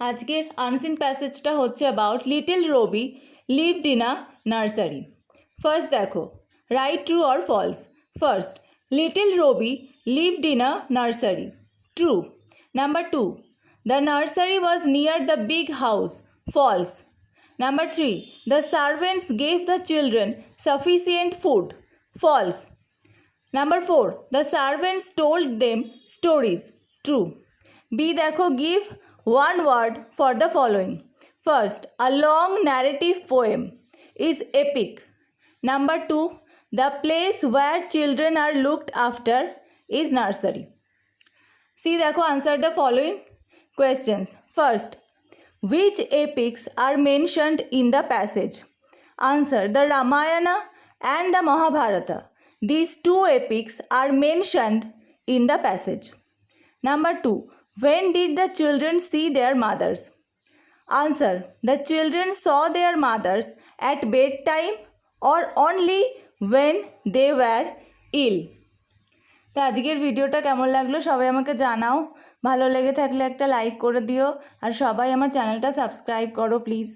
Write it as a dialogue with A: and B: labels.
A: আজকের আনসিন প্যাসেজটা হচ্ছে about little Robi lived in a nursery. First দেখো, right true or false. First, little Robi lived in a nursery. True. Number two, the nursery was near the big house. False. Number 3. The servants gave the children sufficient food. False. Number 4. The servants told them stories. True. B. Dekho, give one word for the following. First, a long narrative poem is epic. Number 2. The place where children are looked after is nursery. See, Dekho, answer the following questions. First, which epics are mentioned in the passage? Answer, the Ramayana and the Mahabharata. These two epics are mentioned in the passage. Number 2. When did the children see their mothers? Answer, the children saw their mothers at bedtime or only when they were ill. তো আজকের ভিডিওটা কেমন লাগলো সবাই আমাকে জানাও। ভালো লেগে থাকলে একটা লাইক করে দিও আর সবাই আমার চ্যানেলটা সাবস্ক্রাইব করো প্লিজ।